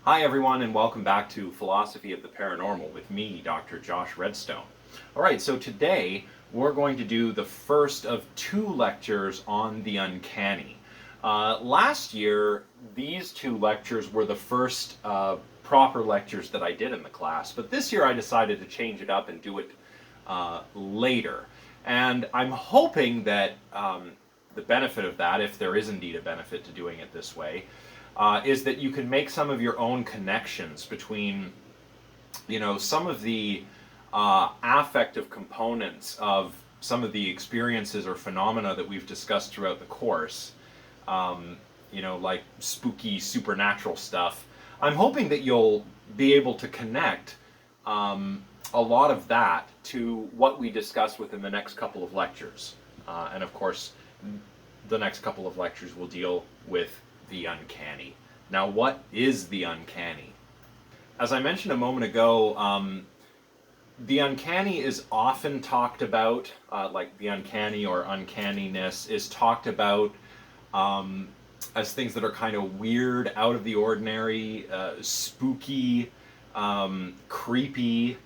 Hi everyone and welcome back to Philosophy of the Paranormal with me, Dr. Josh Redstone. Alright, so today we're going to do the first of two lectures on the uncanny. Last year, these two lectures were the first proper lectures that I did in the class, but this year I decided to change it up and do it later. And I'm hoping that the benefit of that, if there is indeed a benefit to doing it this way, is that you can make some of your own connections between, some of the affective components of some of the experiences or phenomena that we've discussed throughout the course, like spooky supernatural stuff. I'm hoping that you'll be able to connect a lot of that to what we discuss within the next couple of lectures. And of course, the next couple of lectures will deal with the uncanny. Now, what is the uncanny? As I mentioned a moment ago, the uncanny is often talked about, like the uncanny or uncanniness is talked about as things that are kind of weird, out of the ordinary, spooky, creepy.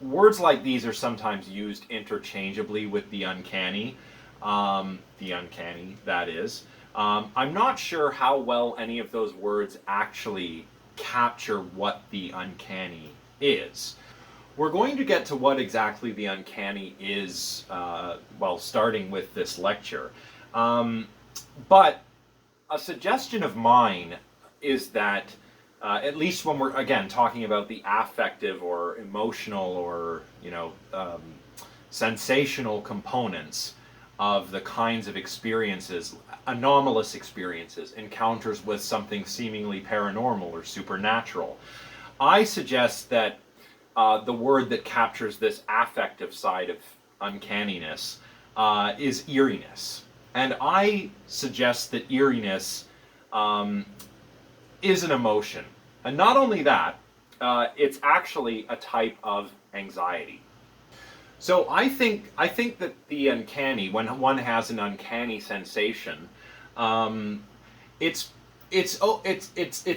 Words like these are sometimes used interchangeably with the uncanny, that is. I'm not sure how well any of those words actually capture what the uncanny is. We're going to get to what exactly the uncanny is, starting with this lecture. But a suggestion of mine is that, at least when we're, again, talking about the affective or emotional or, sensational components of the kinds of experiences, anomalous experiences, encounters with something seemingly paranormal or supernatural, I suggest that the word that captures this affective side of uncanniness is eeriness. And I suggest that eeriness is an emotion. And not only that, it's actually a type of anxiety. So I think that the uncanny, when one has an uncanny sensation, it's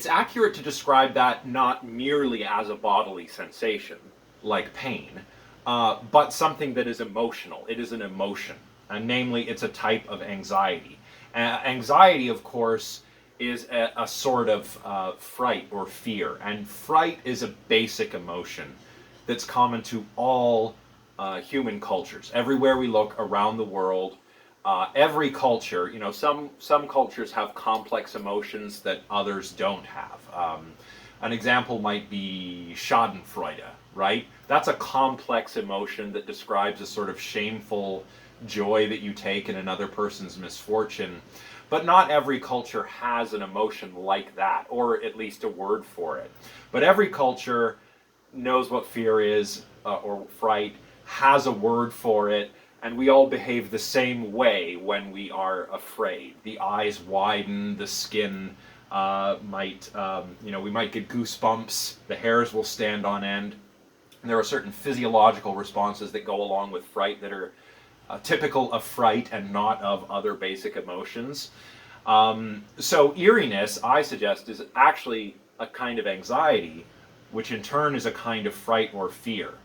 accurate to describe that not merely as a bodily sensation like pain, but something that is emotional. It is an emotion, and namely, it's a type of anxiety. Anxiety, of course, is a sort of fright or fear, and fright is a basic emotion that's common to all human cultures. Everywhere we look around the world, every culture, some cultures have complex emotions that others don't have. An example might be Schadenfreude, right? That's a complex emotion that describes a sort of shameful joy that you take in another person's misfortune. But not every culture has an emotion like that, or at least a word for it. But every culture knows what fear is, or fright, has a word for it, and we all behave the same way when we are afraid. The eyes widen, the skin we might get goosebumps, the hairs will stand on end. And there are certain physiological responses that go along with fright that are typical of fright and not of other basic emotions. So eeriness, I suggest, is actually a kind of anxiety, which in turn is a kind of fright or fear.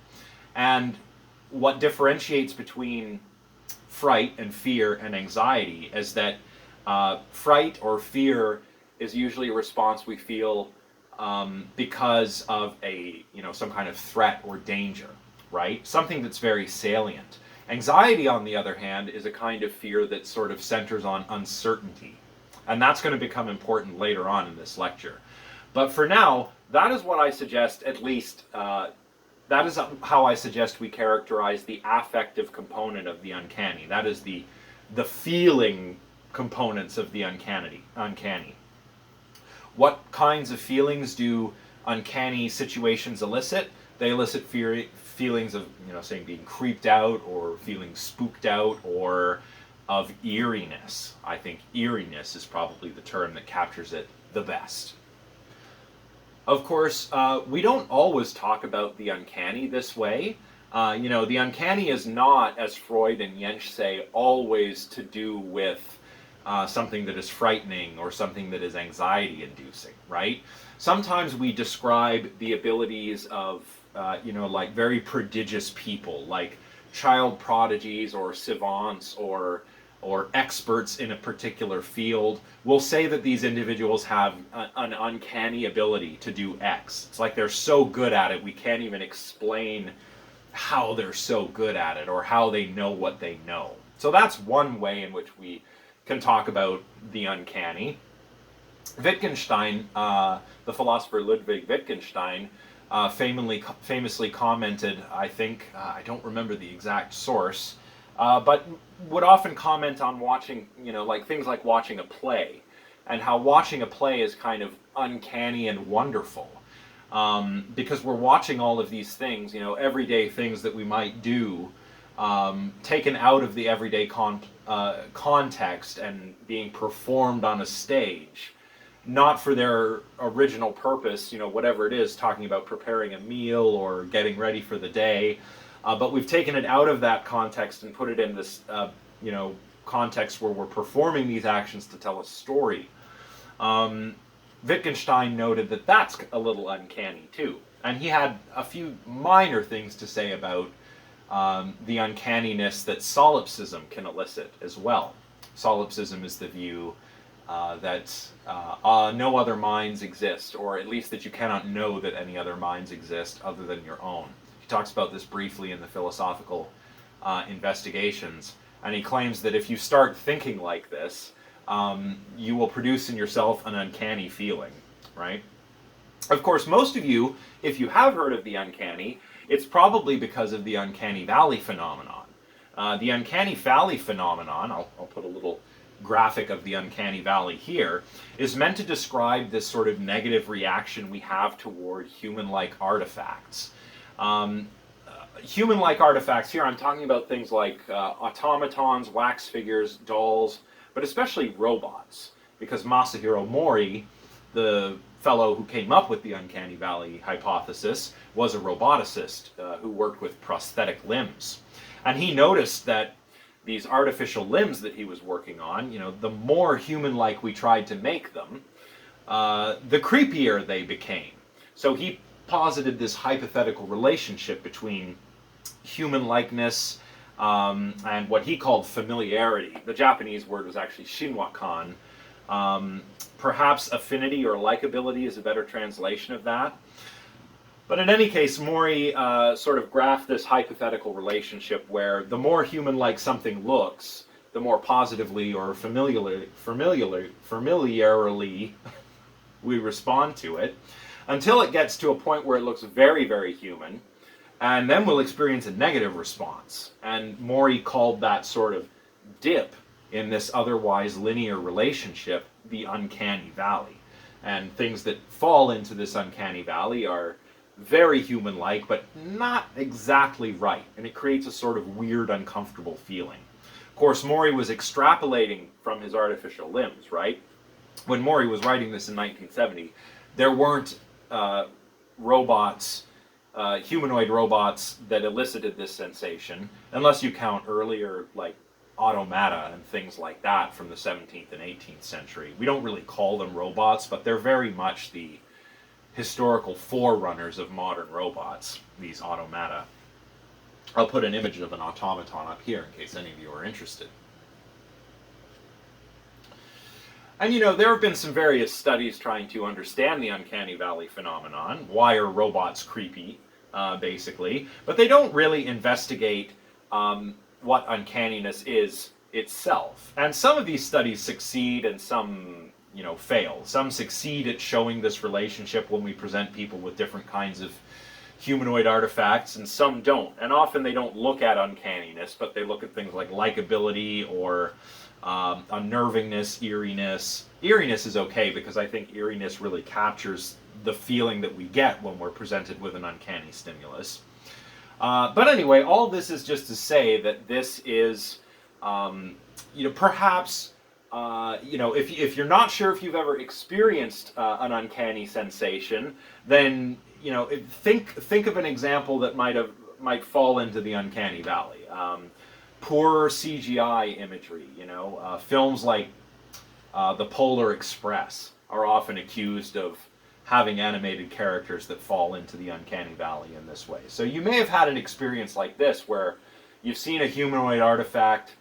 And what differentiates between fright and fear and anxiety is that fright or fear is usually a response we feel because of some kind of threat or danger, right? Something that's very salient. Anxiety, on the other hand, is a kind of fear that sort of centers on uncertainty. And that's going to become important later on in this lecture. But for now, that is what I suggest, at least, that is how I suggest we characterize the affective component of the uncanny. That is the feeling components of the uncanny. What kinds of feelings do uncanny situations elicit? They elicit feelings of, saying being creeped out or feeling spooked out or of eeriness. I think eeriness is probably the term that captures it the best. Of course, we don't always talk about the uncanny this way. The uncanny is not, as Freud and Jentsch say, always to do with something that is frightening or something that is anxiety inducing, right? Sometimes we describe the abilities of, like very prodigious people, like child prodigies or savants or experts in a particular field. We'll say that these individuals have an uncanny ability to do X. It's like they're so good at it, we can't even explain how they're so good at it or how they know what they know. So that's one way in which we can talk about the uncanny. Wittgenstein, the philosopher Ludwig Wittgenstein, famously commented, I think, I don't remember the exact source, but would often comment on watching, like things like watching a play, and how watching a play is kind of uncanny and wonderful. Because we're watching all of these things, everyday things that we might do, taken out of the everyday context and being performed on a stage, not for their original purpose, whatever it is, talking about preparing a meal or getting ready for the day. But we've taken it out of that context and put it in this, context where we're performing these actions to tell a story. Wittgenstein noted that that's a little uncanny too. And he had a few minor things to say about the uncanniness that solipsism can elicit as well. Solipsism is the view that no other minds exist, or at least that you cannot know that any other minds exist other than your own. He talks about this briefly in the Philosophical Investigations, and he claims that if you start thinking like this, you will produce in yourself an uncanny feeling, right? Of course, most of you, if you have heard of the uncanny, it's probably because of the Uncanny Valley phenomenon. The Uncanny Valley phenomenon, I'll put a little graphic of the Uncanny Valley here, is meant to describe this sort of negative reaction we have toward human-like artifacts. Human-like artifacts here, I'm talking about things like automatons, wax figures, dolls, but especially robots, because Masahiro Mori, the fellow who came up with the Uncanny Valley hypothesis, was a roboticist who worked with prosthetic limbs. And he noticed that these artificial limbs that he was working on, the more human-like we tried to make them, the creepier they became. So he posited this hypothetical relationship between human-likeness and what he called familiarity. The Japanese word was actually shinwakan. Perhaps affinity or likability is a better translation of that. But in any case, Mori sort of graphed this hypothetical relationship where the more human-like something looks, the more positively or familiarly we respond to it, until it gets to a point where it looks very, very human, and then we'll experience a negative response. And Mori called that sort of dip in this otherwise linear relationship the Uncanny Valley. And things that fall into this Uncanny Valley are very human-like, but not exactly right. And it creates a sort of weird, uncomfortable feeling. Of course, Mori was extrapolating from his artificial limbs, right? When Mori was writing this in 1970, there weren't humanoid robots that elicited this sensation, unless you count earlier, like automata and things like that from the 17th and 18th century. We don't really call them robots, but they're very much the historical forerunners of modern robots, these automata. I'll put an image of an automaton up here in case any of you are interested. And there have been some various studies trying to understand the Uncanny Valley phenomenon. Why are robots creepy, basically? But they don't really investigate what uncanniness is itself. And some of these studies succeed and some, fail. Some succeed at showing this relationship when we present people with different kinds of humanoid artifacts, and some don't. And often they don't look at uncanniness, but they look at things like likability or unnervingness, eeriness. Eeriness is okay because I think eeriness really captures the feeling that we get when we're presented with an uncanny stimulus. But anyway, all this is just to say that this is, perhaps, if you're not sure if you've ever experienced an uncanny sensation, then think of an example that might fall into the Uncanny Valley. Poor CGI imagery, films like the Polar Express are often accused of having animated characters that fall into the Uncanny Valley in this way. So you may have had an experience like this where you've seen a humanoid artifact.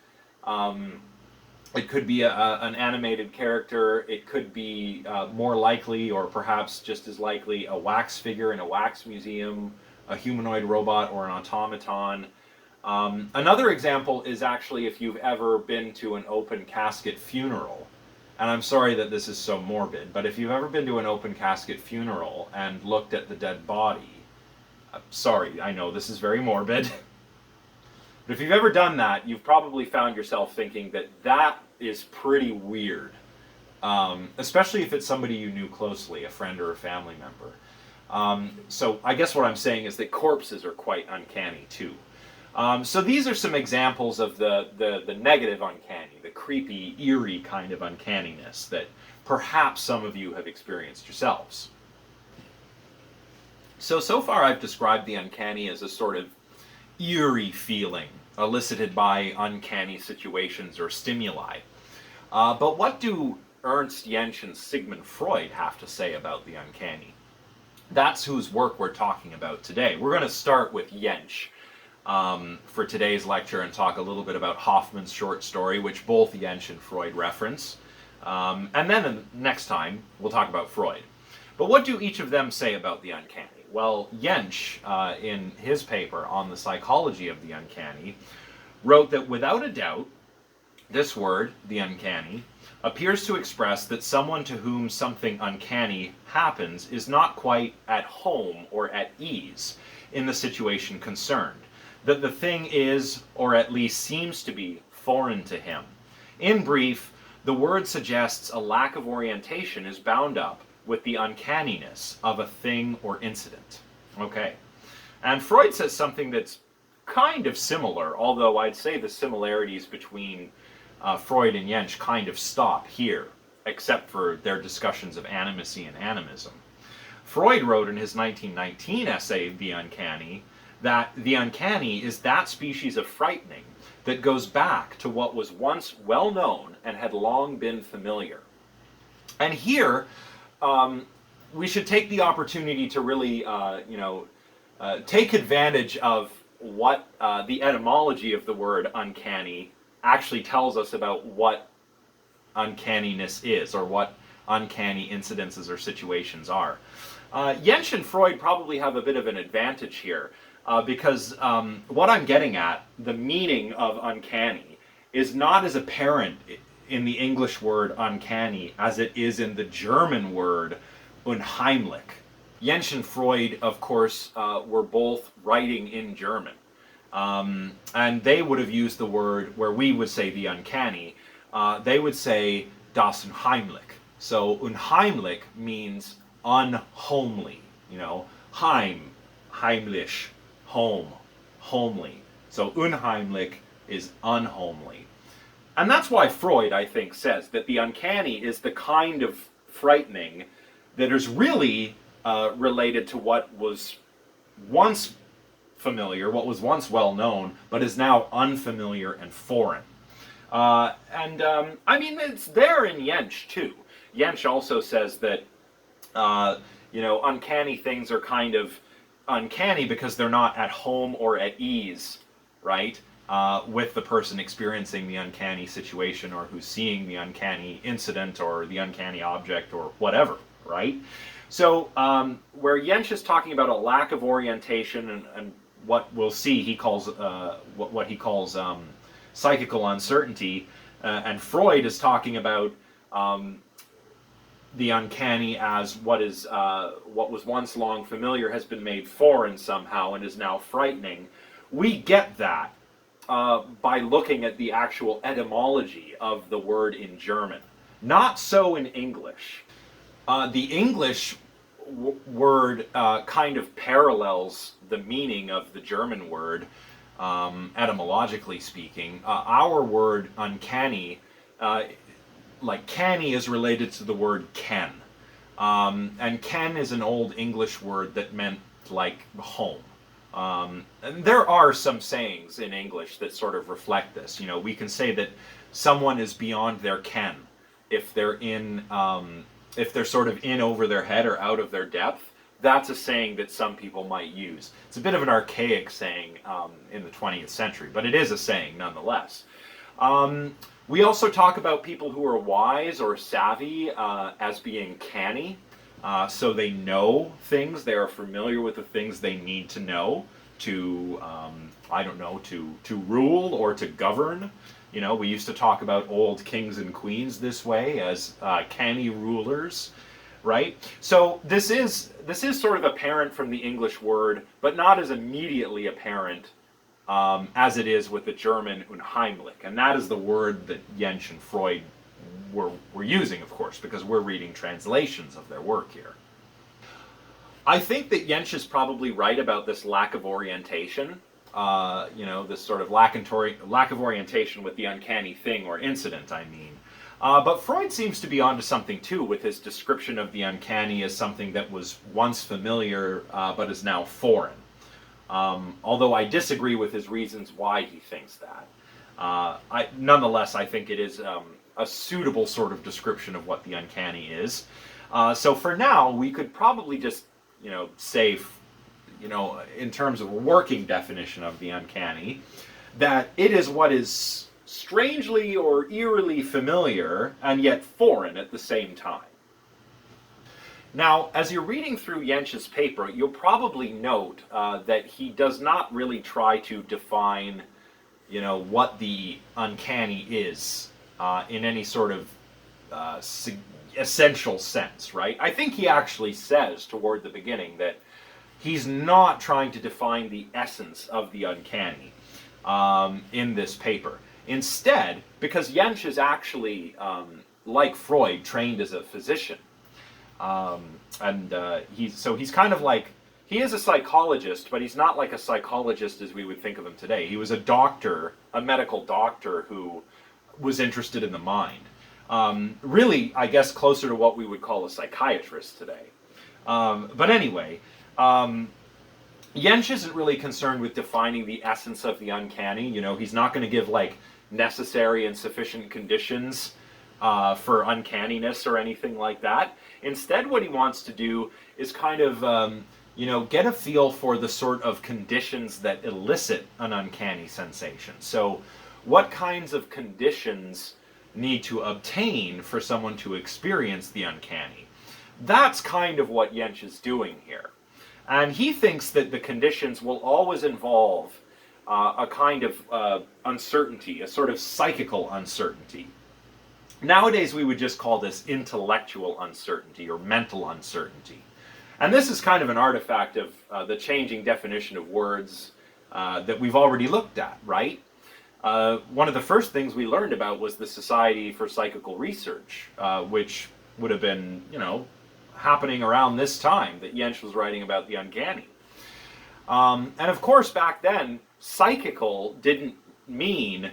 It could be an animated character. It could be more likely, or perhaps just as likely, a wax figure in a wax museum, a humanoid robot, or an automaton. Another example is actually if you've ever been to an open casket funeral. And I'm sorry that this is so morbid, but if you've ever been to an open casket funeral and looked at the dead body, sorry, I know this is very morbid, but if you've ever done that, you've probably found yourself thinking that that is pretty weird, especially if it's somebody you knew closely, a friend or a family member. So I guess what I'm saying is that corpses are quite uncanny too. So these are some examples of the negative uncanny, the creepy, eerie kind of uncanniness that perhaps some of you have experienced yourselves. So far I've described the uncanny as a sort of eerie feeling elicited by uncanny situations or stimuli. But what do Ernst Jentsch and Sigmund Freud have to say about the uncanny? That's whose work we're talking about today. We're going to start with Jentsch for today's lecture and talk a little bit about Hoffmann's short story, which both Jentsch and Freud reference. And then next time, we'll talk about Freud. But what do each of them say about the uncanny? Well, Jentsch, in his paper on the psychology of the uncanny, wrote that without a doubt, this word, the uncanny, appears to express that someone to whom something uncanny happens is not quite at home or at ease in the situation concerned. That the thing is, or at least seems to be, foreign to him. In brief, the word suggests a lack of orientation is bound up with the uncanniness of a thing or incident. Okay. And Freud says something that's kind of similar, although I'd say the similarities between Freud and Jentsch kind of stop here, except for their discussions of animacy and animism. Freud wrote in his 1919 essay, The Uncanny, that the uncanny is that species of frightening that goes back to what was once well known and had long been familiar. And here, we should take the opportunity to really, take advantage of what the etymology of the word uncanny actually tells us about what uncanniness is, or what uncanny incidences or situations are. Jentsch and Freud probably have a bit of an advantage here. Because what I'm getting at, the meaning of uncanny, is not as apparent in the English word uncanny as it is in the German word unheimlich. Jentsch and Freud, of course, were both writing in German. And they would have used the word, where we would say the uncanny, they would say das unheimlich. So unheimlich means unhomely, heimlich. Home, homely. So unheimlich is unhomely. And that's why Freud, I think, says that the uncanny is the kind of frightening that is really related to what was once familiar, what was once well known, but is now unfamiliar and foreign. It's there in Jentsch too. Jentsch also says that, uncanny things are kind of uncanny because they're not at home or at ease, right, with the person experiencing the uncanny situation, or who's seeing the uncanny incident or the uncanny object or whatever, right? So where Jentsch is talking about a lack of orientation and what we'll see he calls what he calls psychical uncertainty, and Freud is talking about the uncanny as what was once long familiar has been made foreign somehow and is now frightening. We get that by looking at the actual etymology of the word in German. Not so in English. The English word kind of parallels the meaning of the German word, etymologically speaking. Our word uncanny, like canny, is related to the word ken. And ken is an old English word that meant like home. And there are some sayings in English that sort of reflect this. We can say that someone is beyond their ken, if they're if they're sort of in over their head or out of their depth. That's a saying that some people might use. It's a bit of an archaic saying in the 20th century, but it is a saying nonetheless. We also talk about people who are wise or savvy as being canny. So they know things, they are familiar with the things they need to know to, I don't know, to rule or to govern. You know, we used to talk about old kings and queens this way as canny rulers, right? So this is sort of apparent from the English word, but not as immediately apparent as it is with the German unheimlich, and that is the word that Jentsch and Freud were using, of course, because we're reading translations of their work here. I think that Jentsch is probably right about this lack of orientation, this sort of lack of orientation with the uncanny thing or incident, I mean. But Freud seems to be onto something too with his description of the uncanny as something that was once familiar but is now foreign. Although I disagree with his reasons why he thinks that. Nonetheless, I think it is a suitable sort of description of what the uncanny is. So for now, we could probably just, say, in terms of a working definition of the uncanny, that it is what is strangely or eerily familiar and yet foreign at the same time. Now, as you're reading through Jentsch's paper, you'll probably note that he does not really try to define, what the uncanny is in any sort of essential sense, right? I think he actually says toward the beginning that he's not trying to define the essence of the uncanny in this paper. Instead, because Jentsch is actually, like Freud, trained as a physician, he's kind of like, he is a psychologist, but he's not like a psychologist as we would think of him today. He was a doctor, a medical doctor who was interested in the mind. Really, I guess, closer to what we would call a psychiatrist today. But anyway, Jentsch isn't really concerned with defining the essence of the uncanny. He's not going to give, necessary and sufficient conditions for uncanniness or anything like that. Instead, what he wants to do is kind of, get a feel for the sort of conditions that elicit an uncanny sensation. So what kinds of conditions need to obtain for someone to experience the uncanny? That's kind of what Jentsch is doing here. And he thinks that the conditions will always involve a kind of uncertainty, a sort of psychical uncertainty. Nowadays we would just call this intellectual uncertainty or mental uncertainty. And this is kind of an artifact of the changing definition of words that we've already looked at, right? One of the first things we learned about was the Society for Psychical Research, which would have been, happening around this time that Jentsch was writing about the uncanny. And of course, back then, psychical didn't mean,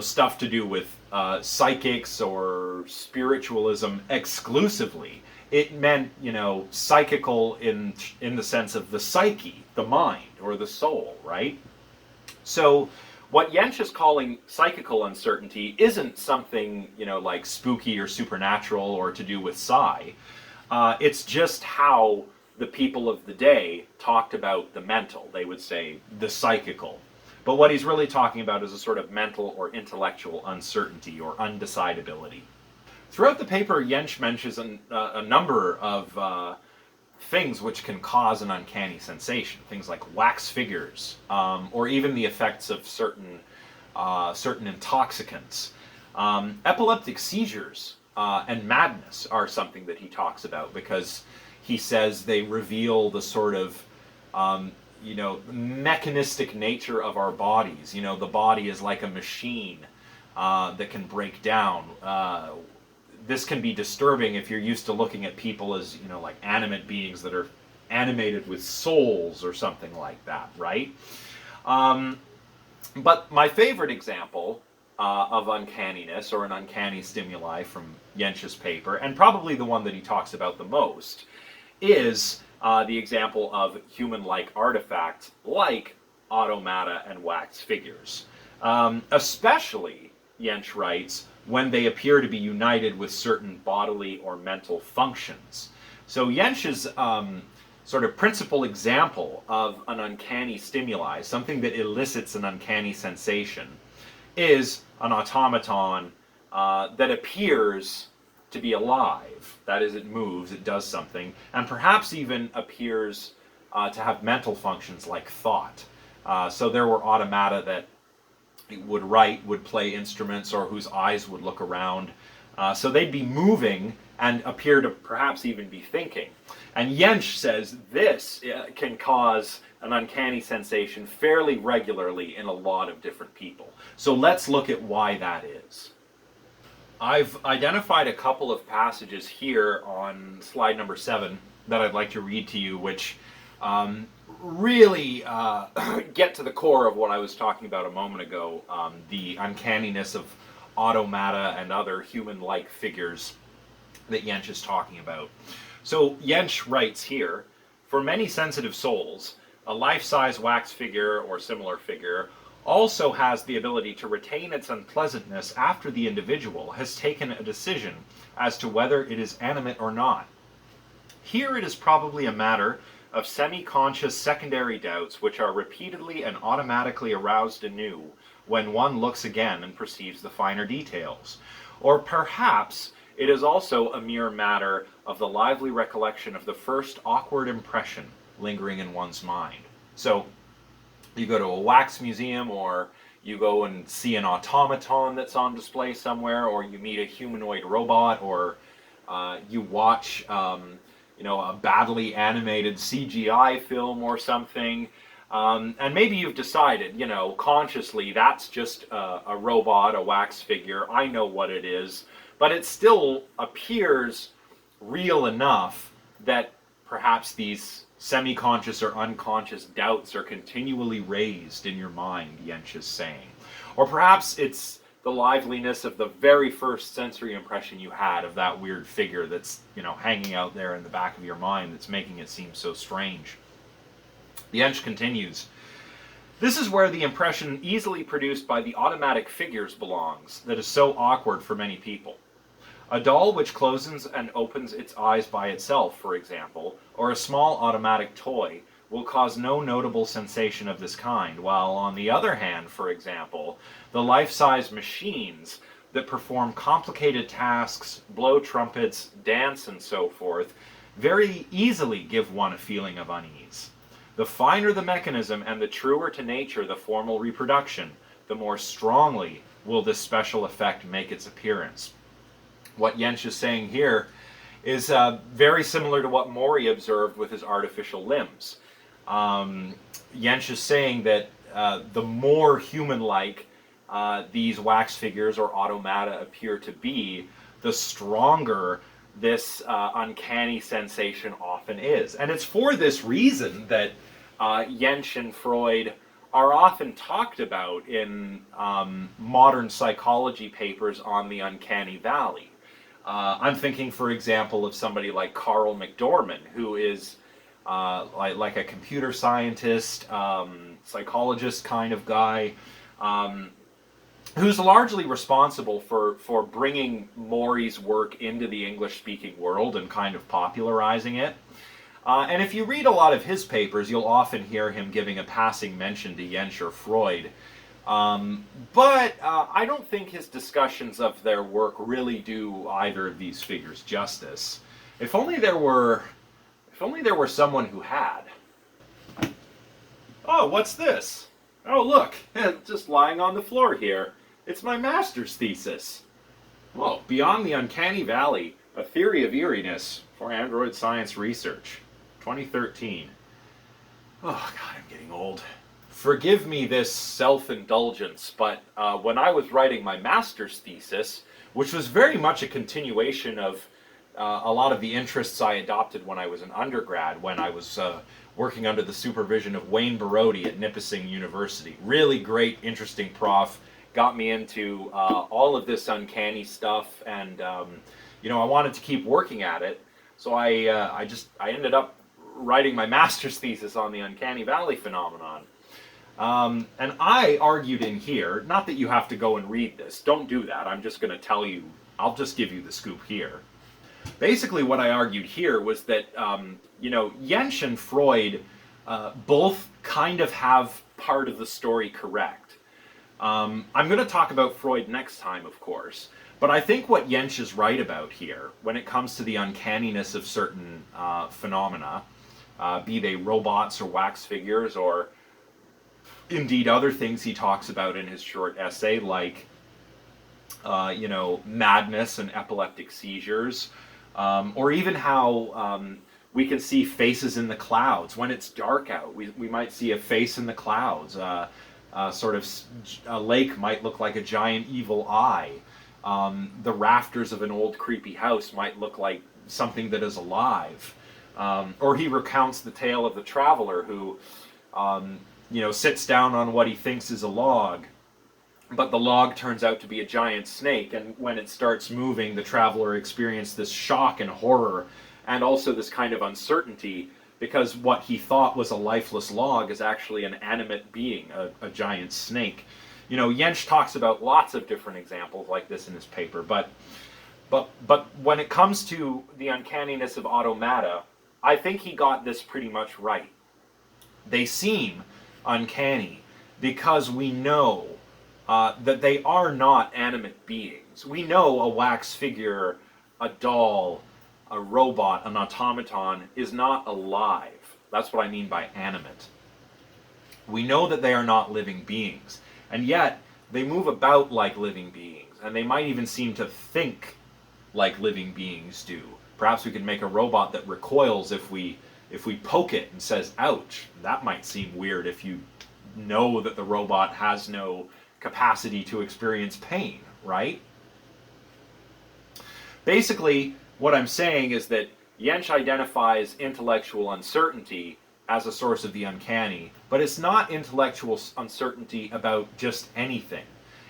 stuff to do with psychics or spiritualism exclusively. It meant, psychical in the sense of the psyche, the mind, or the soul, right? So what Jentsch is calling psychical uncertainty isn't something, like spooky or supernatural or to do with psi. It's just how the people of the day talked about the mental. They would say the psychical. But what he's really talking about is a sort of mental or intellectual uncertainty or undecidability. Throughout the paper, Jentsch mentions a number of things which can cause an uncanny sensation. Things like wax figures, or even the effects of certain intoxicants. Epileptic seizures and madness are something that he talks about because he says they reveal the sort of mechanistic nature of our bodies. The body is like a machine that can break down. This can be disturbing if you're used to looking at people as, like animate beings that are animated with souls or something like that, right? But my favorite example of uncanniness or an uncanny stimuli from Jentsch's paper, and probably the one that he talks about the most, is the example of human-like artifacts like automata and wax figures. Especially, Jentsch writes, when they appear to be united with certain bodily or mental functions. So Jentsch's sort of principal example of an uncanny stimuli, something that elicits an uncanny sensation, is an automaton that appears to be alive. That is, it moves, it does something, and perhaps even appears to have mental functions like thought. So there were automata that would write, would play instruments, or whose eyes would look around. So they'd be moving and appear to perhaps even be thinking. And Jentsch says this can cause an uncanny sensation fairly regularly in a lot of different people. So let's look at why that is. I've identified a couple of passages here on slide number 7 that I'd like to read to you, which really get to the core of what I was talking about a moment ago, the uncanniness of automata and other human-like figures that Jentsch is talking about. So Jentsch writes here, for many sensitive souls, a life-size wax figure or similar figure also has the ability to retain its unpleasantness after the individual has taken a decision as to whether it is animate or not. Here it is probably a matter of semi-conscious secondary doubts which are repeatedly and automatically aroused anew when one looks again and perceives the finer details. Or perhaps it is also a mere matter of the lively recollection of the first awkward impression lingering in one's mind. So, you go to a wax museum, or you go and see an automaton that's on display somewhere, or you meet a humanoid robot, or you watch a badly animated CGI film or something, and maybe you've decided, consciously, that's just a robot, a wax figure, I know what it is, but it still appears real enough that perhaps these semi-conscious or unconscious doubts are continually raised in your mind, Jentsch is saying. Or perhaps it's the liveliness of the very first sensory impression you had of that weird figure that's, hanging out there in the back of your mind that's making it seem so strange. Jentsch continues, this is where the impression easily produced by the automatic figures belongs, that is so awkward for many people. A doll which closes and opens its eyes by itself, for example, or a small automatic toy, will cause no notable sensation of this kind, while on the other hand, for example, the life-size machines that perform complicated tasks, blow trumpets, dance, and so forth, very easily give one a feeling of unease. The finer the mechanism and the truer to nature the formal reproduction, the more strongly will this special effect make its appearance. What Jentsch is saying here is very similar to what Maury observed with his artificial limbs. Jentsch is saying that the more human-like these wax figures or automata appear to be, the stronger this uncanny sensation often is. And it's for this reason that Jentsch and Freud are often talked about in modern psychology papers on the Uncanny Valley. I'm thinking, for example, of somebody like Carl McDorman, who is like a computer scientist, psychologist kind of guy, who's largely responsible for bringing Maury's work into the English-speaking world and kind of popularizing it. And if you read a lot of his papers, you'll often hear him giving a passing mention to Jentsch or Freud. But I don't think his discussions of their work really do either of these figures justice. If only there were someone who had. Oh, what's this? Oh, look, just lying on the floor here. It's my master's thesis. Oh, Beyond the Uncanny Valley, A Theory of Eeriness for Android Science Research, 2013. Oh, God, I'm getting old. Forgive me this self-indulgence, but when I was writing my master's thesis, which was very much a continuation of a lot of the interests I adopted when I was an undergrad, when I was working under the supervision of Wayne Barodi at Nipissing University. Really great, interesting prof, got me into all of this uncanny stuff, and I wanted to keep working at it, so I ended up writing my master's thesis on the Uncanny Valley phenomenon. And I argued in here, not that you have to go and read this, don't do that, I'm just going to tell you, I'll just give you the scoop here. Basically what I argued here was that, Jentsch and Freud both kind of have part of the story correct. I'm going to talk about Freud next time, of course, but I think what Jentsch is right about here, when it comes to the uncanniness of certain phenomena, be they robots or wax figures or indeed other things he talks about in his short essay, like madness and epileptic seizures, or even how we can see faces in the clouds. When it's dark out, we might see a face in the clouds. Sort of a lake might look like a giant evil eye. The rafters of an old creepy house might look like something that is alive. Or he recounts the tale of the traveler who sits down on what he thinks is a log, but the log turns out to be a giant snake, and when it starts moving, the traveler experienced this shock and horror, and also this kind of uncertainty, because what he thought was a lifeless log is actually an animate being, a giant snake. Jentsch talks about lots of different examples like this in his paper, but when it comes to the uncanniness of automata, I think he got this pretty much right. They seem uncanny because we know that they are not animate beings. We know a wax figure, a doll, a robot, an automaton is not alive. That's what I mean by animate. We know that they are not living beings, and yet they move about like living beings, and they might even seem to think like living beings do. Perhaps we could make a robot that recoils if we poke it and says, ouch. That might seem weird if you know that the robot has no capacity to experience pain, right? Basically, what I'm saying is that Jentsch identifies intellectual uncertainty as a source of the uncanny, but it's not intellectual uncertainty about just anything.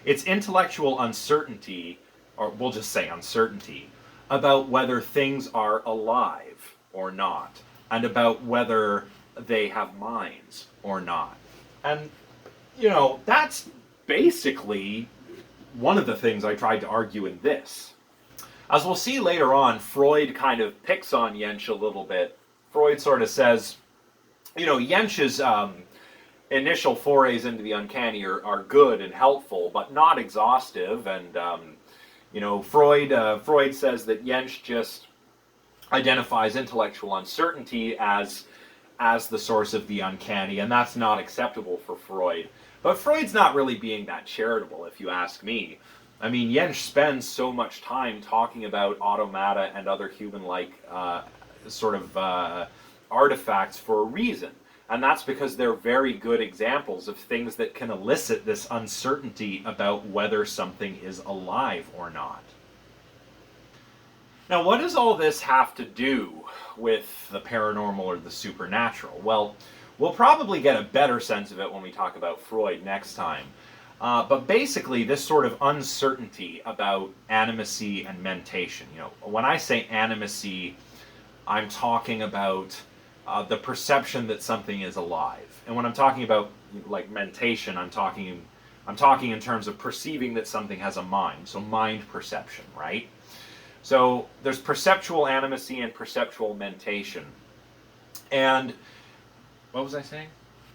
It's intellectual uncertainty, or we'll just say uncertainty, about whether things are alive or not, and about whether they have minds or not. And, that's basically one of the things I tried to argue in this. As we'll see later on, Freud kind of picks on Jentsch a little bit. Freud sort of says, Jentsch's initial forays into the uncanny are good and helpful, but not exhaustive. And, Freud says that Jentsch just identifies intellectual uncertainty as the source of the uncanny, and that's not acceptable for Freud. But Freud's not really being that charitable, if you ask me. I mean, Jentsch spends so much time talking about automata and other human-like artifacts for a reason. And that's because they're very good examples of things that can elicit this uncertainty about whether something is alive or not. Now, what does all this have to do with the paranormal or the supernatural? Well, we'll probably get a better sense of it when we talk about Freud next time. But basically, this sort of uncertainty about animacy and mentation. When I say animacy, I'm talking about the perception that something is alive. And when I'm talking about like mentation, I'm talking in terms of perceiving that something has a mind. So mind perception, right? So there's perceptual animacy and perceptual mentation. And what was I saying?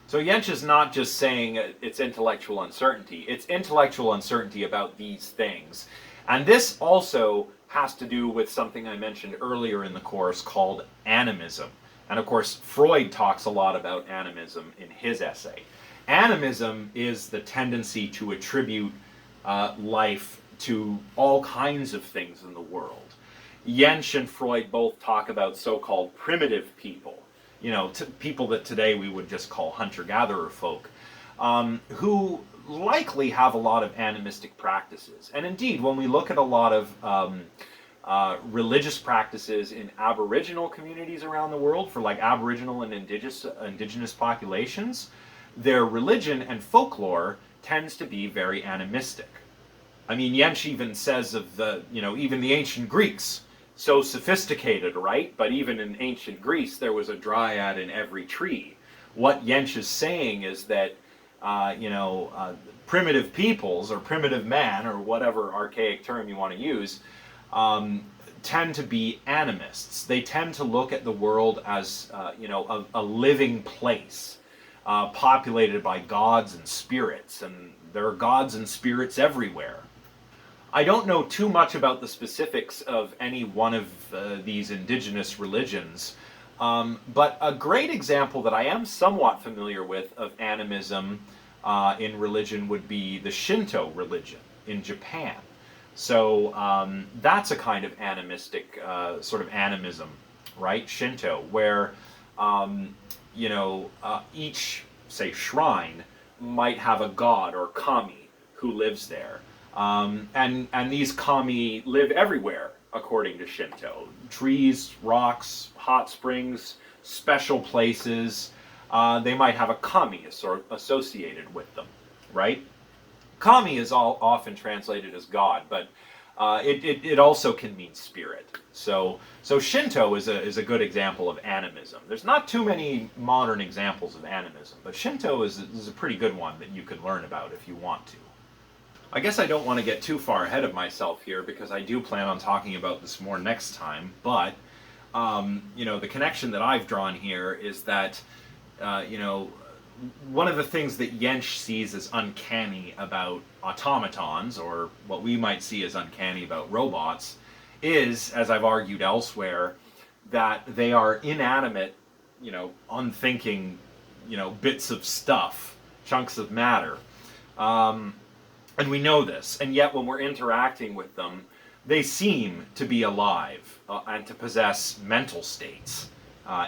So Jentsch is not just saying it's intellectual uncertainty. It's intellectual uncertainty about these things. And this also has to do with something I mentioned earlier in the course called animism. And of course, Freud talks a lot about animism in his essay. Animism is the tendency to attribute life to all kinds of things in the world. Jentsch and Freud both talk about so-called primitive people, people that today we would just call hunter-gatherer folk, who likely have a lot of animistic practices. And indeed, when we look at a lot of religious practices in Aboriginal communities around the world, for like Aboriginal and indigenous populations, their religion and folklore tends to be very animistic. I mean, Jentsch even says of even the ancient Greeks, so sophisticated, right? But even in ancient Greece, there was a dryad in every tree. What Jentsch is saying is that primitive peoples or primitive man or whatever archaic term you want to use, tend to be animists. They tend to look at the world as a living place, populated by gods and spirits, and there are gods and spirits everywhere. I don't know too much about the specifics of any one of these indigenous religions, but a great example that I am somewhat familiar with of animism in religion would be the Shinto religion in Japan. So that's a kind of animistic sort of animism, right? Shinto, where each, say, shrine might have a god or kami who lives there. And these kami live everywhere, according to Shinto. Trees, rocks, hot springs, special places. They might have a kami associated with them, right? Kami is often translated as God, but it also can mean spirit. So Shinto is a good example of animism. There's not too many modern examples of animism, but Shinto is a pretty good one that you can learn about if you want to. I guess I don't want to get too far ahead of myself here because I do plan on talking about this more next time, but the connection that I've drawn here is that one of the things that Jentsch sees as uncanny about automatons, or what we might see as uncanny about robots, is, as I've argued elsewhere, that they are inanimate, unthinking, bits of stuff, chunks of matter. And we know this, and yet when we're interacting with them, they seem to be alive and to possess mental states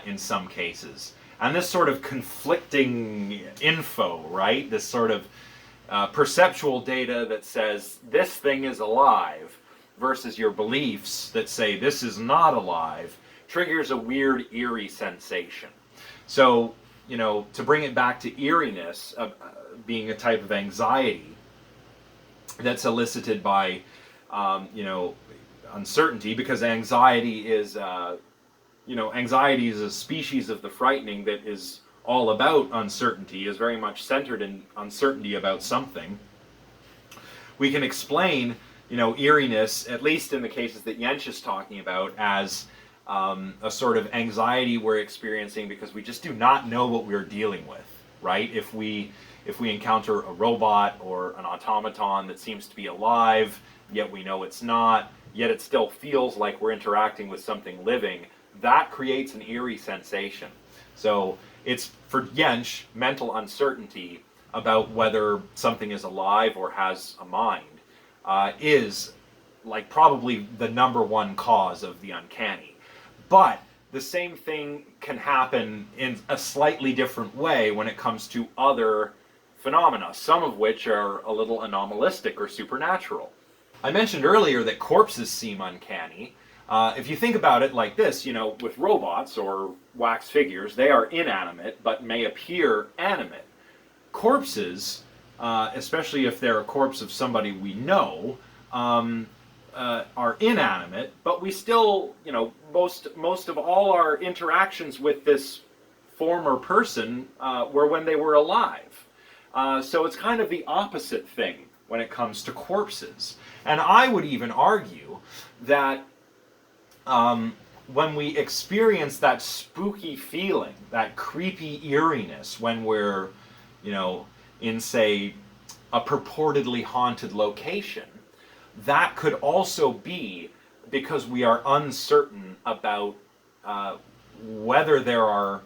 in some cases. And this sort of conflicting info, right? This sort of perceptual data that says this thing is alive versus your beliefs that say this is not alive triggers a weird, eerie sensation. So, to bring it back to eeriness, being a type of anxiety that's elicited by, uncertainty, because anxiety is a species of the frightening that is all about uncertainty, is very much centered in uncertainty about something. We can explain, eeriness, at least in the cases that Jentsch is talking about, as a sort of anxiety we're experiencing because we just do not know what we're dealing with, right? If we encounter a robot or an automaton that seems to be alive, yet we know it's not, yet it still feels like we're interacting with something living, that creates an eerie sensation. So it's, for Jentsch, mental uncertainty about whether something is alive or has a mind is like probably the number one cause of the uncanny. But the same thing can happen in a slightly different way when it comes to other phenomena, some of which are a little anomalistic or supernatural. I mentioned earlier that corpses seem uncanny. If you think about it like this, with robots or wax figures, they are inanimate but may appear animate. Corpses, especially if they're a corpse of somebody we know, are inanimate, but we still, most of all our interactions with this former person were when they were alive. So it's kind of the opposite thing when it comes to corpses. And I would even argue that when we experience that spooky feeling, that creepy eeriness when we're, in, say, a purportedly haunted location, that could also be because we are uncertain about whether there are,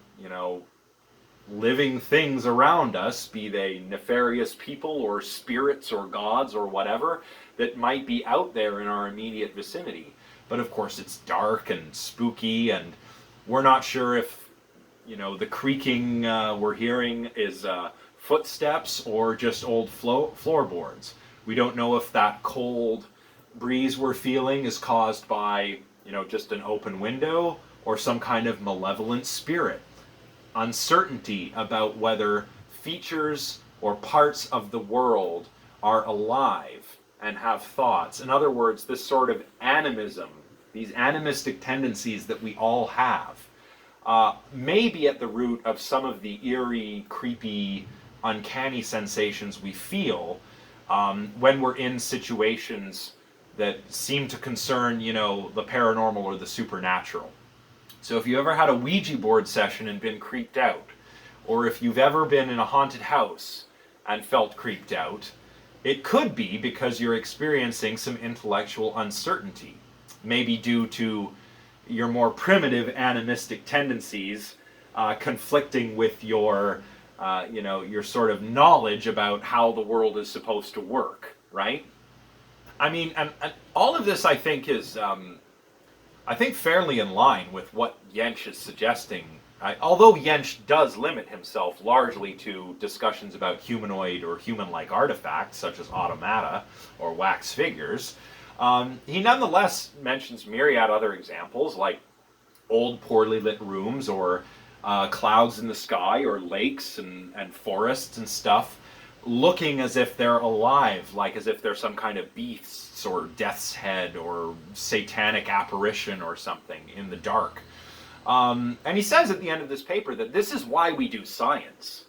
living things around us, be they nefarious people or spirits or gods or whatever, that might be out there in our immediate vicinity. But of course it's dark and spooky, and we're not sure if, the creaking we're hearing is footsteps or just old floorboards. We don't know if that cold breeze we're feeling is caused by, just an open window or some kind of malevolent spirit. Uncertainty about whether features or parts of the world are alive and have thoughts. In other words, this sort of animism, these animistic tendencies that we all have, may be at the root of some of the eerie, creepy uncanny sensations we feel when we're in situations that seem to concern, the paranormal or the supernatural. So if you ever had a Ouija board session and been creeped out, or if you've ever been in a haunted house and felt creeped out, it could be because you're experiencing some intellectual uncertainty, maybe due to your more primitive animistic tendencies conflicting with your sort of knowledge about how the world is supposed to work, right? I mean, and all of this, I think, is, fairly in line with what Jentsch is suggesting. Although Jentsch does limit himself largely to discussions about humanoid or human-like artifacts, such as automata or wax figures, he nonetheless mentions myriad other examples, like old, poorly lit rooms, or clouds in the sky, or lakes and forests and stuff, looking as if they're alive, like as if they're some kind of beasts or death's head or satanic apparition or something in the dark. And he says at the end of this paper that this is why we do science.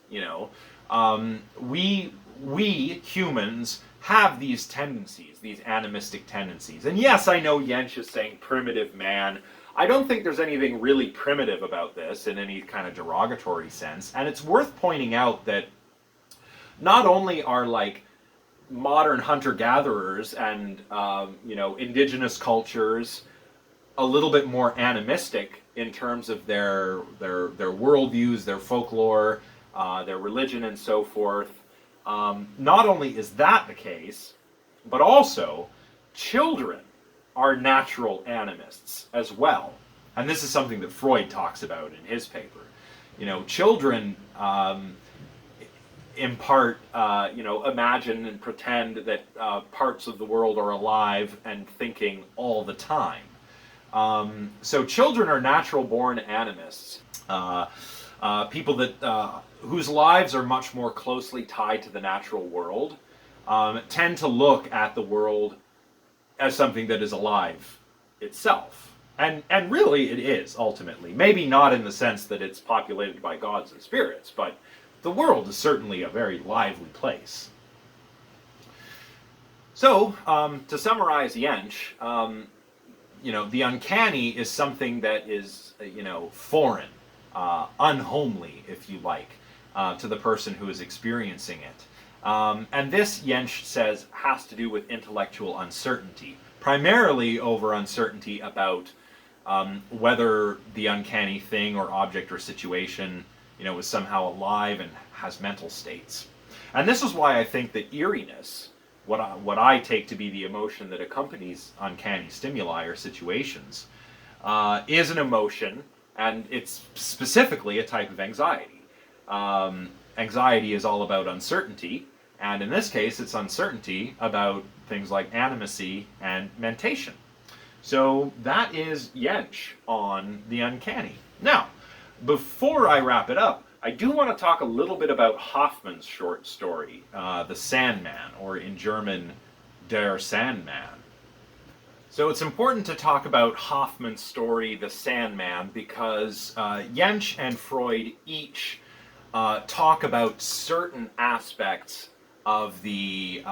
We humans have these tendencies, these animistic tendencies. And yes, I know Jentsch is saying primitive man. I don't think there's anything really primitive about this in any kind of derogatory sense. And it's worth pointing out that not only are like modern hunter-gatherers and indigenous cultures a little bit more animistic in terms of their worldviews, their folklore, their religion, and so forth. Not only is that the case, but also children are natural animists as well. And this is something that Freud talks about in his paper. Children in part, imagine and pretend that parts of the world are alive and thinking all the time. So children are natural-born animists. People that whose lives are much more closely tied to the natural world tend to look at the world as something that is alive itself. And really it is, ultimately. Maybe not in the sense that it's populated by gods and spirits, but the world is certainly a very lively place. So, to summarize Jentsch, the uncanny is something that is, foreign, unhomely, if you like, to the person who is experiencing it. And this, Jentsch says, has to do with intellectual uncertainty, primarily over uncertainty about whether the uncanny thing or object or situation is somehow alive and has mental states. And this is why I think that eeriness, what I take to be the emotion that accompanies uncanny stimuli or situations, is an emotion, and it's specifically a type of anxiety. Anxiety is all about uncertainty, and in this case, it's uncertainty about things like animacy and mentation. So that is Jentsch on the uncanny. Now, before I wrap it up, I do want to talk a little bit about Hoffmann's short story, The Sandman, or in German, Der Sandman. So it's important to talk about Hoffmann's story, The Sandman, because Jentsch and Freud each talk about certain aspects of the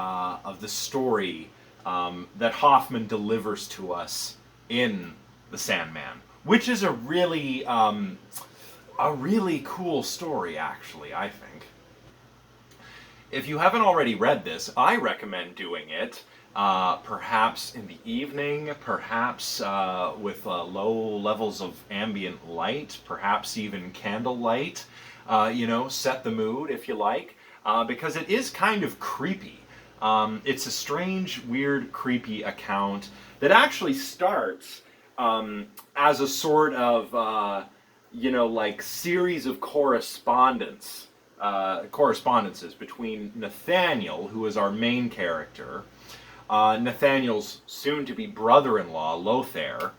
story that Hoffmann delivers to us in The Sandman, which is a really cool story, actually, I think. If you haven't already read this, I recommend doing it, perhaps in the evening, perhaps with low levels of ambient light, perhaps even candlelight, set the mood if you like, because it is kind of creepy. It's a strange, weird, creepy account that actually starts as a sort of series of correspondences between Nathaniel, who is our main character, Nathaniel's soon-to-be brother-in-law, Lothair,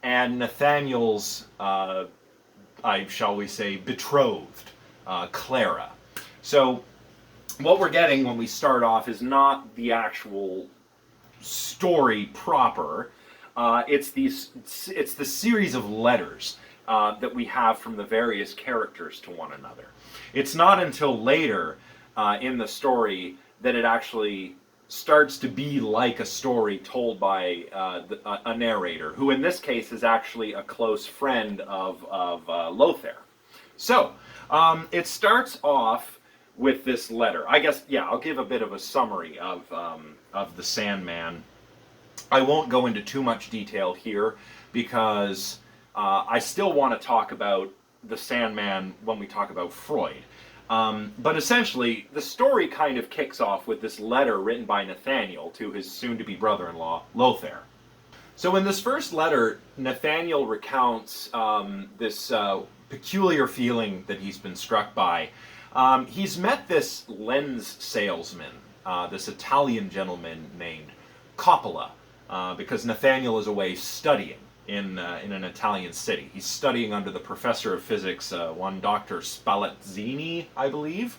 and Nathaniel's, shall we say, betrothed, Clara. So, what we're getting when we start off is not the actual story proper. It's the series of letters that we have from the various characters to one another. It's not until later in the story that it actually starts to be like a story told by a narrator, who in this case is actually a close friend of Lothair. So, it starts off with this letter. I guess, yeah, I'll give a bit of a summary of the Sandman. I won't go into too much detail here because I still want to talk about the Sandman when we talk about Freud. But essentially, the story kind of kicks off with this letter written by Nathaniel to his soon-to-be brother-in-law, Lothair. So in this first letter, Nathaniel recounts this peculiar feeling that he's been struck by. He's met this lens salesman, this Italian gentleman named Coppola, because Nathaniel is away studying in an Italian city. He's studying under the professor of physics, one Dr. Spallanzini, I believe.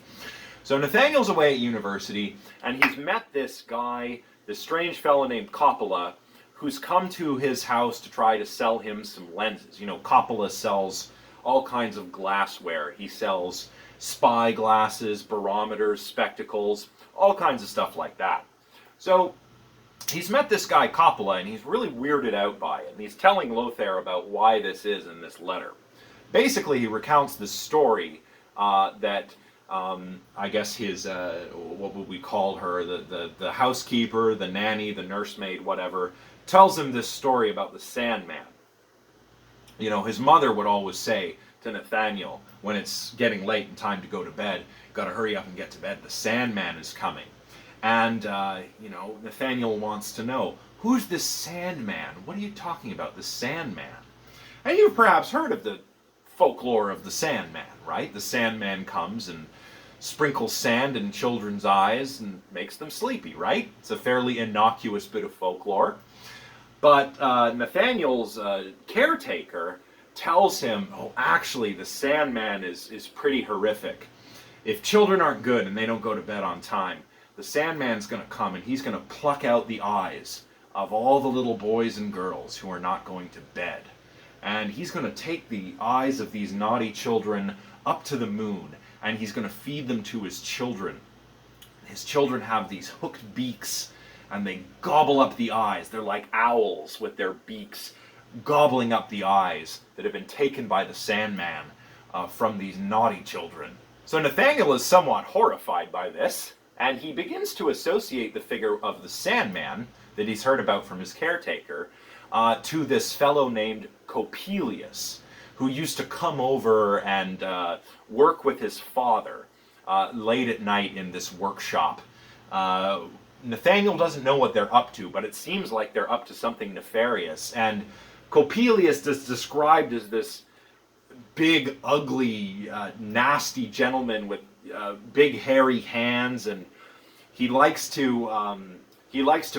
So Nathaniel's away at university, and he's met this guy, this strange fellow named Coppola, who's come to his house to try to sell him some lenses. You know, Coppola sells all kinds of glassware. He sells spy glasses, barometers, spectacles, all kinds of stuff like that. So he's met this guy Coppola, and he's really weirded out by it. And he's telling Lothair about why this is in this letter. Basically, he recounts this story that I guess his, what would we call her, the housekeeper, the nanny, the nursemaid, whatever, tells him this story about the Sandman. You know, his mother would always say to Nathaniel, when it's getting late and time to go to bed, gotta hurry up and get to bed, the Sandman is coming. And, you know, Nathaniel wants to know, who's this Sandman? What are you talking about, the Sandman? And you've perhaps heard of the folklore of the Sandman, right? The Sandman comes and sprinkles sand in children's eyes and makes them sleepy, right? It's a fairly innocuous bit of folklore. But Nathaniel's caretaker tells him, oh, actually, the Sandman is pretty horrific. If children aren't good and they don't go to bed on time, the Sandman's going to come and he's going to pluck out the eyes of all the little boys and girls who are not going to bed. And he's going to take the eyes of these naughty children up to the moon, and he's going to feed them to his children. His children have these hooked beaks, and they gobble up the eyes. They're like owls with their beaks, gobbling up the eyes that have been taken by the Sandman from these naughty children. So Nathaniel is somewhat horrified by this, and he begins to associate the figure of the Sandman that he's heard about from his caretaker to this fellow named Coppelius, who used to come over and work with his father late at night in this workshop. Nathaniel doesn't know what they're up to, but it seems like they're up to something nefarious. And Coppelius is described as this big, ugly, nasty gentleman with big, hairy hands, and he likes to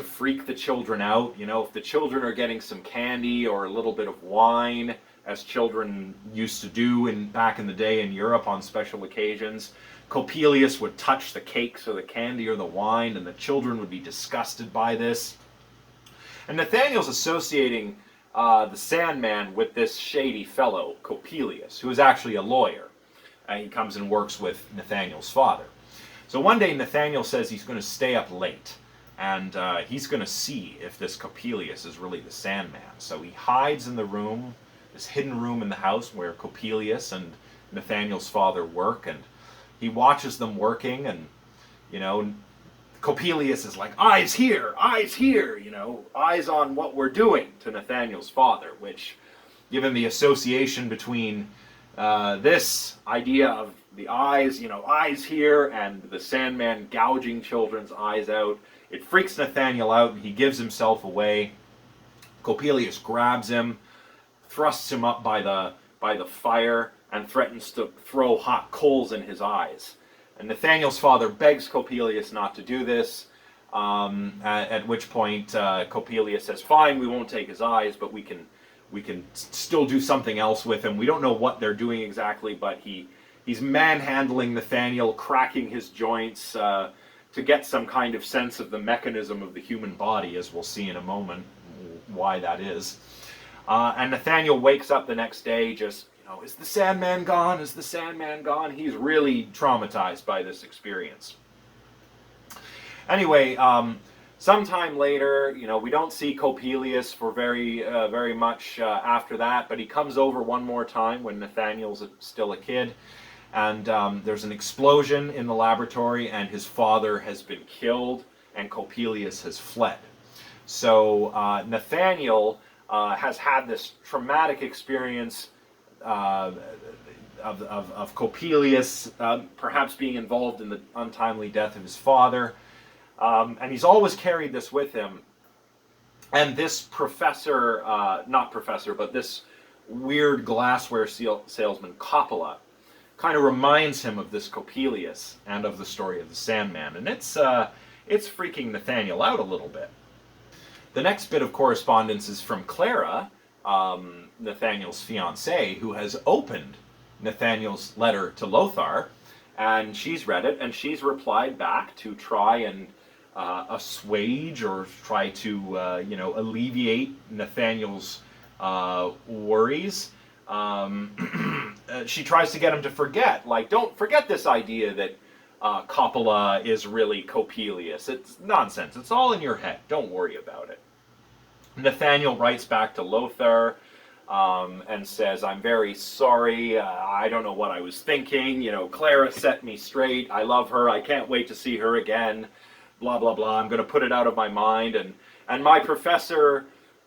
freak the children out. You know, if the children are getting some candy or a little bit of wine, as children used to do back in the day in Europe on special occasions, Coppelius would touch the cakes or the candy or the wine, and the children would be disgusted by this. And Nathaniel's associating the Sandman with this shady fellow, Coppelius, who is actually a lawyer. He comes and works with Nathaniel's father. So one day Nathaniel says he's going to stay up late, and he's going to see if this Coppelius is really the Sandman. So he hides in the room, this hidden room in the house where Coppelius and Nathaniel's father work, and he watches them working, and, you know, Coppelius is like, eyes here, you know, eyes on what we're doing to Nathaniel's father, which, given the association between this idea of the eyes, you know, eyes here, and the Sandman gouging children's eyes out, it freaks Nathaniel out, and he gives himself away. Coppelius grabs him, thrusts him up by the fire, and threatens to throw hot coals in his eyes. And Nathaniel's father begs Coppelius not to do this, at which point Coppelius says, fine, we won't take his eyes, but we can still do something else with him. We don't know what they're doing exactly, but he's manhandling Nathaniel, cracking his joints to get some kind of sense of the mechanism of the human body, as we'll see in a moment why that is. And Nathaniel wakes up the next day just is the Sandman gone? Is the Sandman gone? He's really traumatized by this experience. Anyway, sometime later, we don't see Coppelius for very much after that, but he comes over one more time when Nathaniel's still a kid, and there's an explosion in the laboratory, and his father has been killed, and Coppelius has fled. So Nathaniel has had this traumatic experience of Coppelius perhaps being involved in the untimely death of his father. And he's always carried this with him. And this professor, not professor, but this weird glassware salesman, Coppola, kind of reminds him of this Coppelius and of the story of the Sandman. And it's freaking Nathaniel out a little bit. The next bit of correspondence is from Clara, Nathaniel's fiancée, who has opened Nathaniel's letter to Lothar, and she's read it, and she's replied back to try and assuage or try to alleviate Nathaniel's worries. She tries to get him to forget, like, don't forget this idea that Coppola is really Coppelius. It's nonsense. It's all in your head. Don't worry about it. Nathaniel writes back to Lothar and says, I'm very sorry. I don't know what I was thinking. Clara set me straight. I love her. I can't wait to see her again. Blah, blah, blah. I'm going to put it out of my mind. And my professor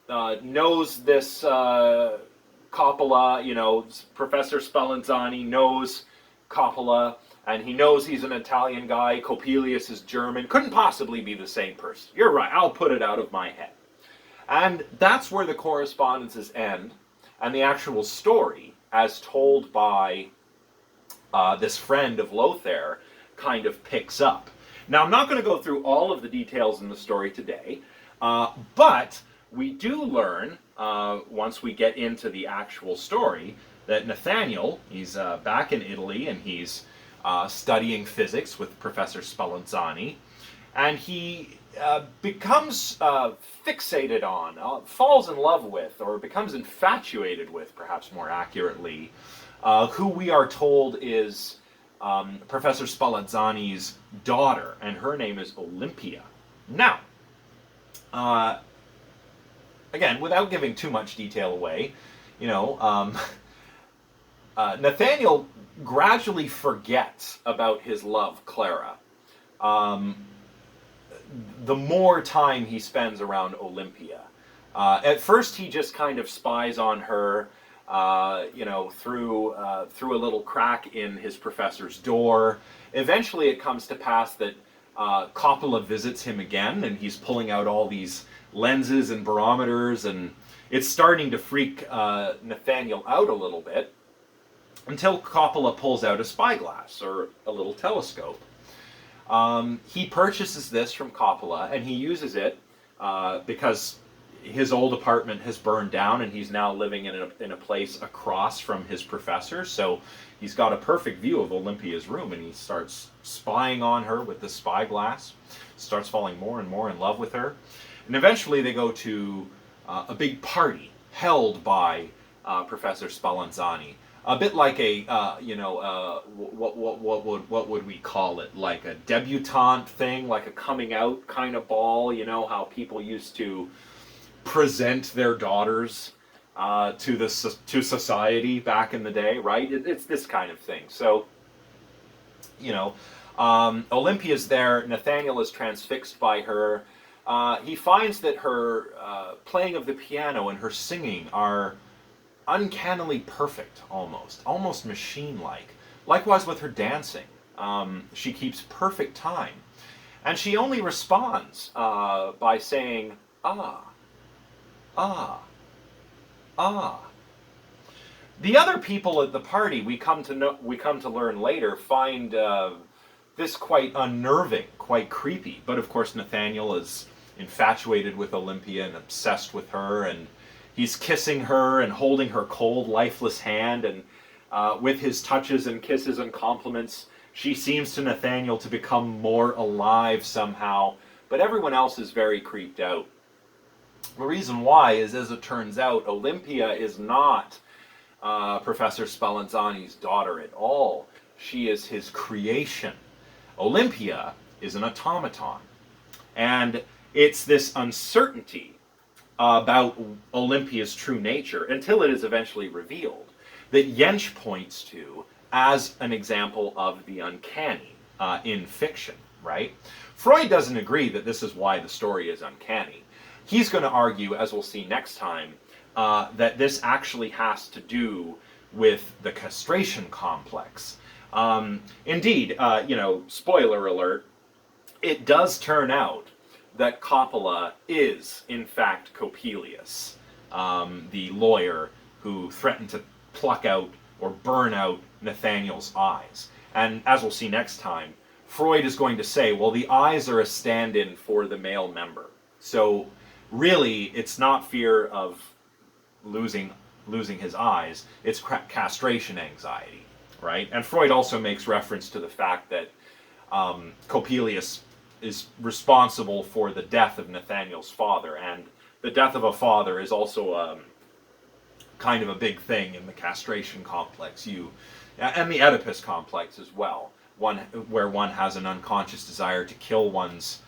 knows this Coppola. Professor Spallanzani knows Coppola. And he knows he's an Italian guy. Coppelius is German. Couldn't possibly be the same person. You're right. I'll put it out of my head. And that's where the correspondences end. And the actual story, as told by this friend of Lothar, kind of picks up. Now, I'm not going to go through all of the details in the story today, but we do learn, once we get into the actual story, that Nathaniel, he's back in Italy, and he's studying physics with Professor Spallanzani, and he becomes fixated on, falls in love with, or becomes infatuated with, perhaps more accurately, who we are told is Professor Spallanzani's daughter, and her name is Olympia. Now, again, without giving too much detail away, Nathaniel gradually forgets about his love, Clara, the more time he spends around Olympia. At first, he just kind of spies on her, through a little crack in his professor's door. Eventually, it comes to pass that Coppola visits him again, and he's pulling out all these lenses and barometers, and it's starting to freak Nathaniel out a little bit, until Coppola pulls out a spyglass, or a little telescope. He purchases this from Coppola, and he uses it because his old apartment has burned down, and he's now living in a place across from his professor. So he's got a perfect view of Olympia's room, and he starts spying on her with the spyglass, starts falling more and more in love with her. And eventually they go to a big party held by Professor Spallanzani. A bit like a, what would we call it? Like a debutante thing, like a coming out kind of ball. How people used to present their daughters to society back in the day, right? It's this kind of thing. So, Olympia's there. Nathaniel is transfixed by her. He finds that her playing of the piano and her singing are uncannily perfect, almost machine-like. Likewise with her dancing. She keeps perfect time. And she only responds by saying, ah, ah, ah. The other people at the party, we come to learn later, find this quite unnerving, quite creepy. But of course Nathaniel is infatuated with Olympia and obsessed with her, and he's kissing her and holding her cold, lifeless hand, and with his touches and kisses and compliments, she seems to Nathaniel to become more alive somehow, but everyone else is very creeped out. The reason why is, as it turns out, Olympia is not Professor Spallanzani's daughter at all. She is his creation. Olympia is an automaton. And it's this uncertainty about Olympia's true nature until it is eventually revealed that Jentsch points to as an example of the uncanny in fiction, right? Freud doesn't agree that this is why the story is uncanny. He's going to argue, as we'll see next time, that this actually has to do with the castration complex. Indeed, spoiler alert, it does turn out that Coppola is, in fact, Coppelius, the lawyer who threatened to pluck out or burn out Nathaniel's eyes. And as we'll see next time, Freud is going to say, well, the eyes are a stand-in for the male member. So really, it's not fear of losing his eyes, it's castration anxiety, right? And Freud also makes reference to the fact that Coppelius is responsible for the death of Nathaniel's father, and the death of a father is also kind of a big thing in the castration complex, and the Oedipus complex as well, where one has an unconscious desire to kill one's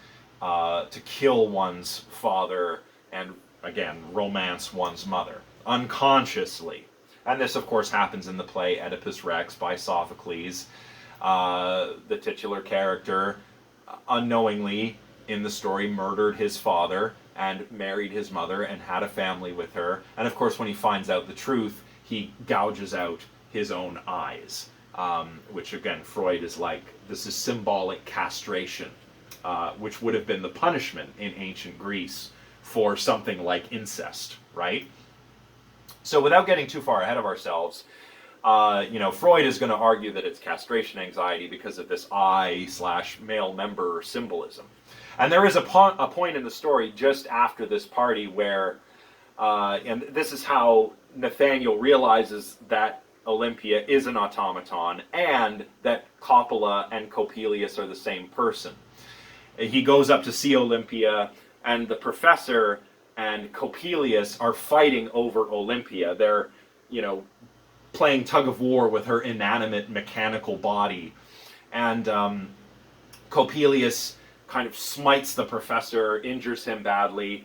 father and, again, romance one's mother unconsciously. And this, of course, happens in the play Oedipus Rex by Sophocles. The titular character unknowingly in the story murdered his father and married his mother and had a family with her. And of course, when he finds out the truth, he gouges out his own eyes, which again, Freud is like, this is symbolic castration, which would have been the punishment in ancient Greece for something like incest, right? So without getting too far ahead of ourselves, Freud is going to argue that it's castration anxiety because of this eye/male member symbolism. And there is a point in the story just after this party where, and this is how Nathaniel realizes that Olympia is an automaton and that Coppola and Coppelius are the same person. He goes up to see Olympia, and the professor and Coppelius are fighting over Olympia. They're, playing tug of war with her inanimate mechanical body. And Coppelius kind of smites the professor, injures him badly,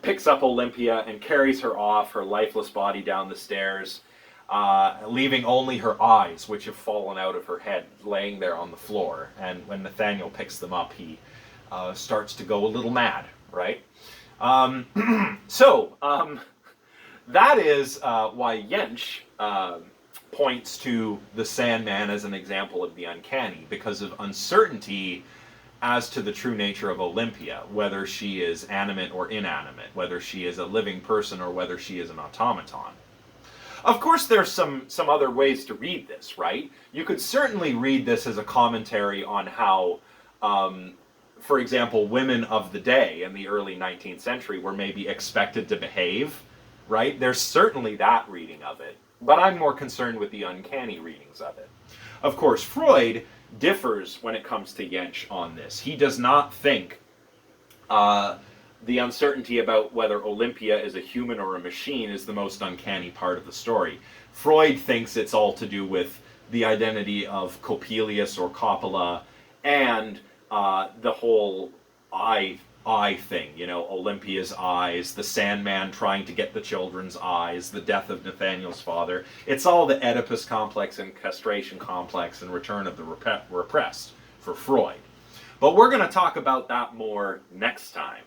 picks up Olympia and carries her off, her lifeless body down the stairs, leaving only her eyes, which have fallen out of her head, laying there on the floor. And when Nathaniel picks them up, he starts to go a little mad, right? That is why Jentsch points to the Sandman as an example of the uncanny, because of uncertainty as to the true nature of Olympia, whether she is animate or inanimate, whether she is a living person or whether she is an automaton. Of course, there's some other ways to read this, right? You could certainly read this as a commentary on how, for example, women of the day in the early 19th century were maybe expected to behave, right? There's certainly that reading of it. But I'm more concerned with the uncanny readings of it. Of course, Freud differs when it comes to Jentsch on this. He does not think the uncertainty about whether Olympia is a human or a machine is the most uncanny part of the story. Freud thinks it's all to do with the identity of Coppelius or Coppola and the whole eye thing, Olympia's eyes, the Sandman trying to get the children's eyes, the death of Nathaniel's father. It's all the Oedipus complex and castration complex and return of the repressed for Freud. But we're going to talk about that more next time.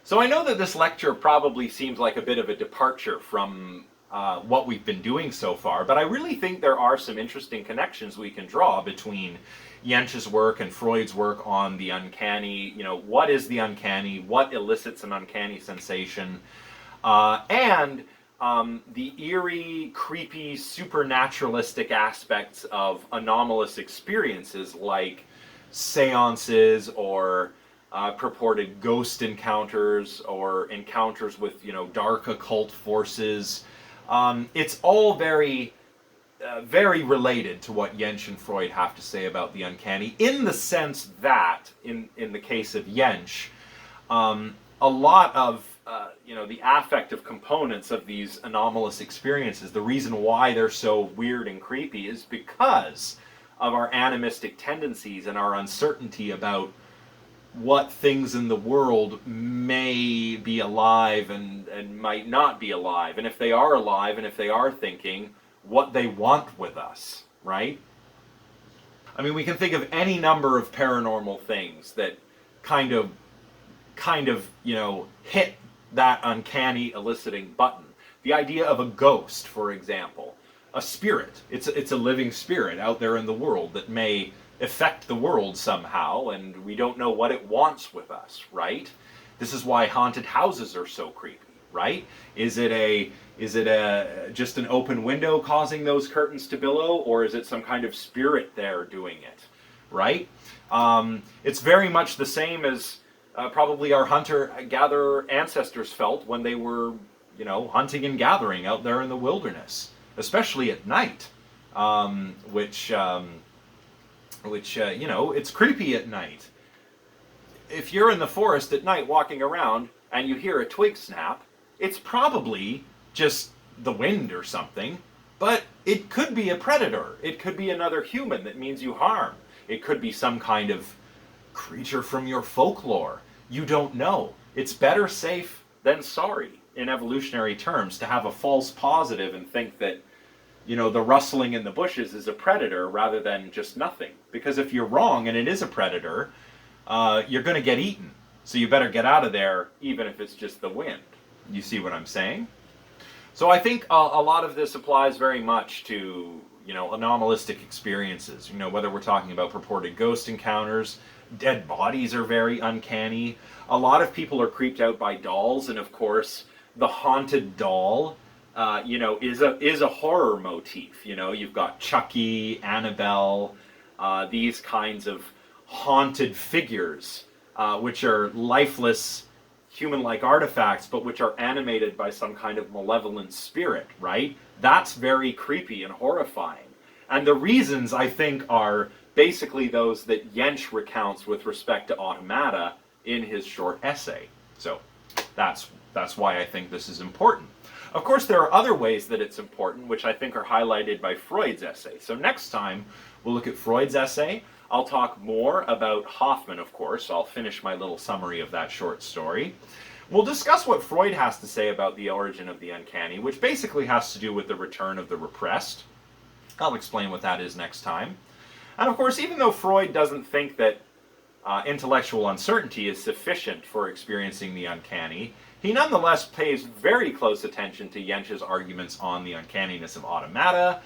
So I know that this lecture probably seems like a bit of a departure from what we've been doing so far, but I really think there are some interesting connections we can draw between Jentsch's work and Freud's work on the uncanny. What is the uncanny? What elicits an uncanny sensation? And the eerie, creepy, supernaturalistic aspects of anomalous experiences like seances or purported ghost encounters or encounters with, dark occult forces. It's all very related to what Jentsch and Freud have to say about the uncanny, in the sense that, in the case of Jentsch, a lot of the affective components of these anomalous experiences, the reason why they're so weird and creepy is because of our animistic tendencies and our uncertainty about what things in the world may be alive and might not be alive. And if they are alive and if they are thinking, what they want with us, right? I mean, we can think of any number of paranormal things that kind of hit that uncanny eliciting button. The idea of a ghost, for example, a spirit. It's a living spirit out there in the world that may affect the world somehow, and we don't know what it wants with us, right? This is why haunted houses are so creepy, right? Is it just an open window causing those curtains to billow, or is it some kind of spirit there doing it, right? It's very much the same as probably our hunter-gatherer ancestors felt when they were, hunting and gathering out there in the wilderness, especially at night, which it's creepy at night. If you're in the forest at night walking around and you hear a twig snap, it's probably just the wind or something, but it could be a predator. It could be another human that means you harm. It could be some kind of creature from your folklore. You don't know. It's better safe than sorry, in evolutionary terms, to have a false positive and think that, the rustling in the bushes is a predator rather than just nothing. Because if you're wrong and it is a predator, you're going to get eaten. So you better get out of there, even if it's just the wind. You see what I'm saying? So I think a lot of this applies very much to, anomalistic experiences. Whether we're talking about purported ghost encounters, dead bodies are very uncanny. A lot of people are creeped out by dolls, and of course, the haunted doll, is a horror motif. You've got Chucky, Annabelle, these kinds of haunted figures, which are lifeless, human-like artifacts, but which are animated by some kind of malevolent spirit, right? That's very creepy and horrifying. And the reasons, I think, are basically those that Jentsch recounts with respect to automata in his short essay. So that's why I think this is important. Of course, there are other ways that it's important, which I think are highlighted by Freud's essay. So next time, we'll look at Freud's essay. I'll talk more about Hoffmann, of course. I'll finish my little summary of that short story. We'll discuss what Freud has to say about the origin of the uncanny, which basically has to do with the return of the repressed. I'll explain what that is next time. And of course, even though Freud doesn't think that intellectual uncertainty is sufficient for experiencing the uncanny, he nonetheless pays very close attention to Jentsch's arguments on the uncanniness of automata.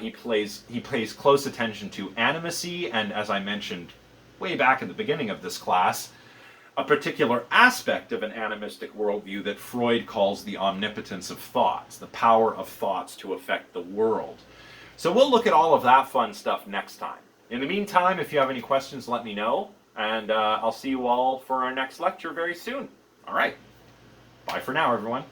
He pays close attention to animacy, and as I mentioned way back at the beginning of this class, a particular aspect of an animistic worldview that Freud calls the omnipotence of thoughts, the power of thoughts to affect the world. So we'll look at all of that fun stuff next time. In the meantime, if you have any questions, let me know, and I'll see you all for our next lecture very soon. All right. Bye for now, everyone.